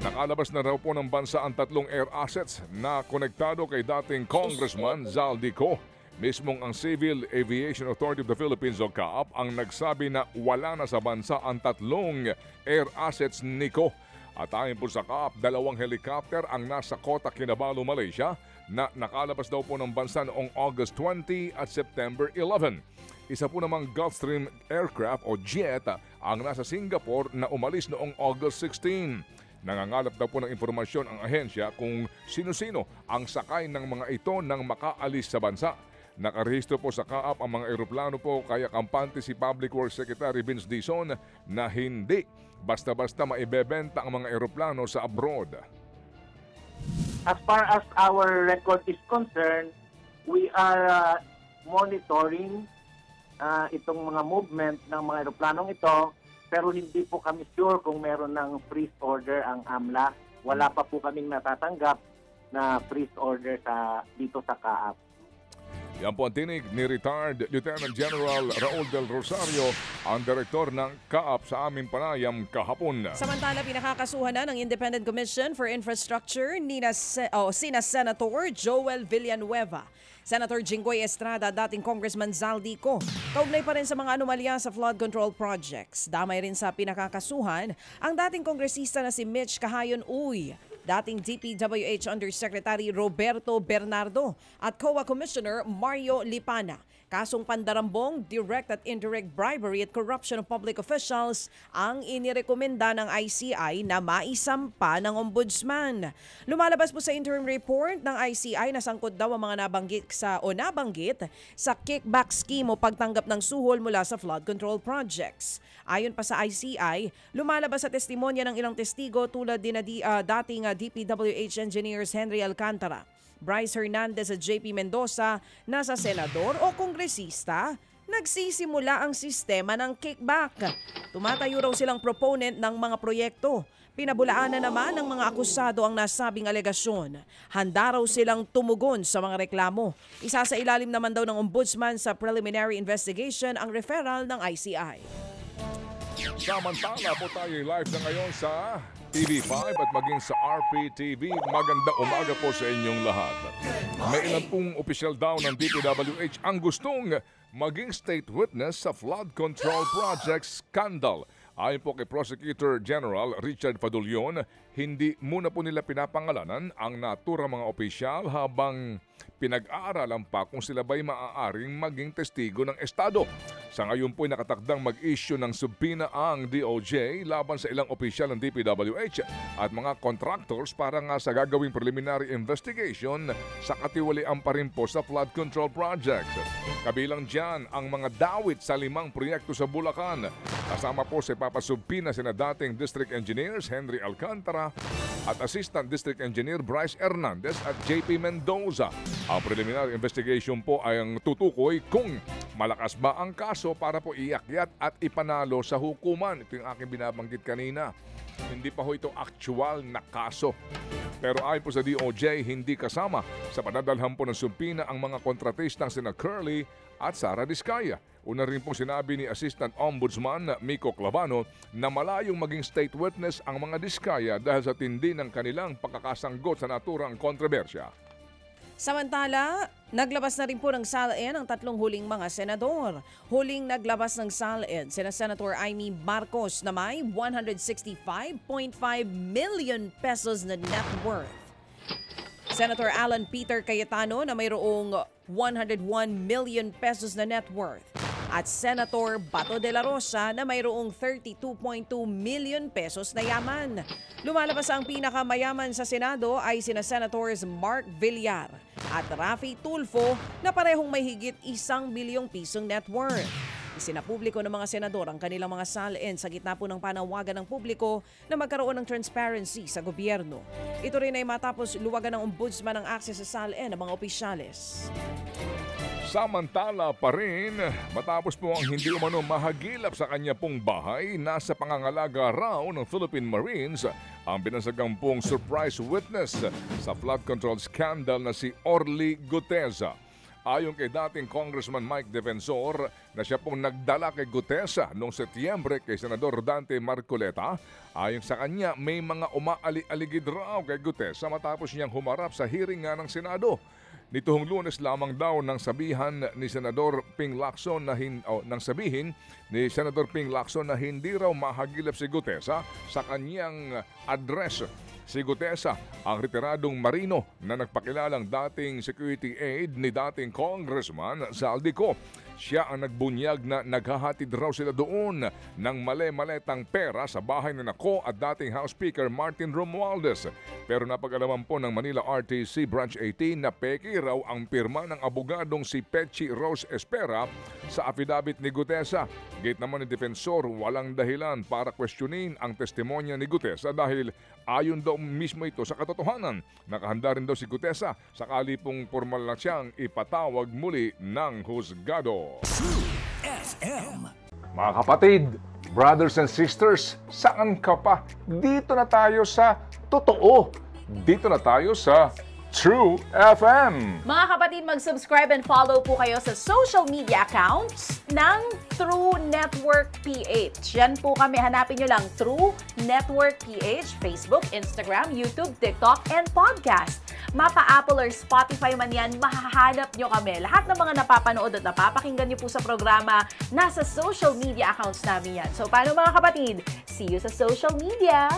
Nakalabas na raw po ng bansa ang tatlong air assets na konektado kay dating Congressman Zaldico. Mismong ang Civil Aviation Authority of the Philippines o CAAP ang nagsabi na wala na sa bansa ang tatlong air assets niko. At ayon po sa CAAP, dalawang helicopter ang nasa Kota Kinabalu, Malaysia na nakalabas daw po ng bansa noong August 20 at September 11. Isa po namang Gulfstream aircraft o jet ang nasa Singapore na umalis noong August 16. Nangangalap daw po ng impormasyon ang ahensya kung sino-sino ang sakay ng mga ito nang makaalis sa bansa. Nakarehistro po sa CAAP ang mga eroplano po kaya kampante si Public Works Secretary Vince Dizon na hindi basta-basta maibebenta ang mga eroplano sa abroad. As far as our record is concerned, we are monitoring itong mga movement ng mga eroplanong ito, pero hindi po kami sure kung meron ng freeze order ang AMLA. Wala pa po kaming natatanggap na freeze order dito sa CAAP. Yan po ang tinig ni retired Lieutenant General Raul Del Rosario, ang direktor ng CAAP sa aming panayam kahapon. Samantala, pinakakasuhan na ng Independent Commission for Infrastructure sina Senator Joel Villanueva, Senator Jinggoy Estrada, dating Congressman Zaldico. Kaugnay pa rin sa mga anomalya sa flood control projects. Damay rin sa pinakakasuhan ang dating kongresista na si Mitch Kahayon Uy, dating DPWH Undersecretary Roberto Bernardo at COA Commissioner Mario Lipana. Kasong pandarambong, direct at indirect bribery at corruption of public officials ang inirekomenda ng ICI na maisampa ng ombudsman. Lumalabas po sa interim report ng ICI na sangkot daw ang mga nabanggit sa kickback scheme o pagtanggap ng suhol mula sa flood control projects. Ayon pa sa ICI, lumalabas sa testimonya ng ilang testigo tulad din na dating DPWH engineers Henry Alcantara, Bryce Hernandez at JP Mendoza na sa senador o kongresista, nagsisimula ang sistema ng kickback. Tumatayo raw silang proponent ng mga proyekto. Pinabulaanan naman ng mga akusado ang nasabing alegasyon. Handa raw silang tumugon sa mga reklamo. Isa sa ilalim naman daw ng ombudsman sa preliminary investigation ang referral ng ICI. Samantala po tayo live na ngayon sa TV5 at maging sa RPTV. Magandang umaga po sa inyong lahat. May ilan pong opisyal daw ng DPWH ang gustong maging state witness sa flood control project scandal. Ayon po kay Prosecutor General Richard Fadulion, hindi muna po nila pinapangalanan ang naturang mga opisyal habang pinag-aaralan pa kung sila ba'y maaaring maging testigo ng Estado. Sa ngayon po'y nakatakdang mag-issue ng subpoena ang DOJ laban sa ilang opisyal ng DPWH at mga contractors para nga sa gagawing preliminary investigation sa katiwalian pa rin po sa flood control projects. Kabilang dyan ang mga dawit sa 5 proyekto sa Bulacan. Kasama po si papasubpina sina dating District Engineers Henry Alcantara at Assistant District Engineer Bryce Hernandez at JP Mendoza. Ang preliminary investigation po ay ang tutukoy kung malakas ba ang kaso para po iakyat at ipanalo sa hukuman. Ito yung aking binabanggit kanina. Hindi pa ho ito actual na kaso. Pero ayon po sa DOJ, hindi kasama sa panadalhan po ng subpina ang mga kontratistang sina Curly at Sara Diskaya. Una rin po sinabi ni Assistant Ombudsman Miko Clavano na malayong maging state witness ang mga Diskaya dahil sa tindi ng kanilang pagkakasanggot sa naturang kontrobersya. Samantala, naglabas na rin po ng SALN ang tatlong huling mga senador. Huling naglabas ng SALN sina Senator Amy Marcos na may 165.5 million pesos na net worth. Senator Alan Peter Cayetano na mayroong 101 million pesos na net worth. At Senator Bato de la Rosa na mayroong 32.2 million pesos na yaman. Lumalabas ang pinakamayaman sa Senado ay sina Senators Mark Villar at Raffy Tulfo na parehong may higit 1 bilyong pisong net worth. Isinapubliko ng mga senador ang kanilang mga SALN sa gitna po ng panawagan ng publiko na magkaroon ng transparency sa gobyerno. Ito rin ay matapos luwagan ng ombudsman ang access sa SALN ng mga opisyales. Samantala pa rin, matapos po ang hindi umano mahagilap sa kanya pong bahay, nasa pangangalaga raw ng Philippine Marines ang binasagang pong surprise witness sa flood control scandal na si Orly Guteza. Ayon kay dating Congressman Mike Defensor na siya pong nagdala kay Gutesa noong Setyembre kay Senador Dante Marcoleta, ayon sa kanya may mga umaali-aligid raw kay Gutesa matapos niyang humarap sa hearing nga ng Senado. Nitong Lunes lamang daw nang sabihin ni Senador Ping Lacson na hindi raw mahagilap si Gutesa sa kanyang address. Si Gutesa, ang retiradong marino na nagpakilalang dating security aide ni dating Congressman Zaldico. Siya ang nagbunyag na naghahatid raw sila doon ng male-maletang pera sa bahay ng Nako at dating House Speaker Martin Romualdez. Pero napag-alaman po ng Manila RTC Branch 18 na peke raw ang pirma ng abogadong si Pechi Rose Espera sa affidavit ni Gutesa. Gate naman ni Defensor, walang dahilan para questionin ang testimonya ni Gutesa dahil ayon daw mismo ito sa katotohanan. Nakahanda rin daw si Gutesa sakali pong formal na siyang ipatawag muli ng husgado. FM. Mga kapatid, brothers and sisters, saan ka pa? Dito na tayo sa totoo. Dito na tayo sa True FM. Mga kapatid, mag-subscribe and follow po kayo sa social media accounts ng True Network PH. Yan po kami, hanapin nyo lang True Network PH, Facebook, Instagram, YouTube, TikTok, and podcast. Mapa Apple or Spotify man yan, mahahanap nyo kami. Lahat ng mga napapanood at napapakinggan nyo po sa programa, nasa social media accounts namin yan. So paano mga kapatid? See you sa social media!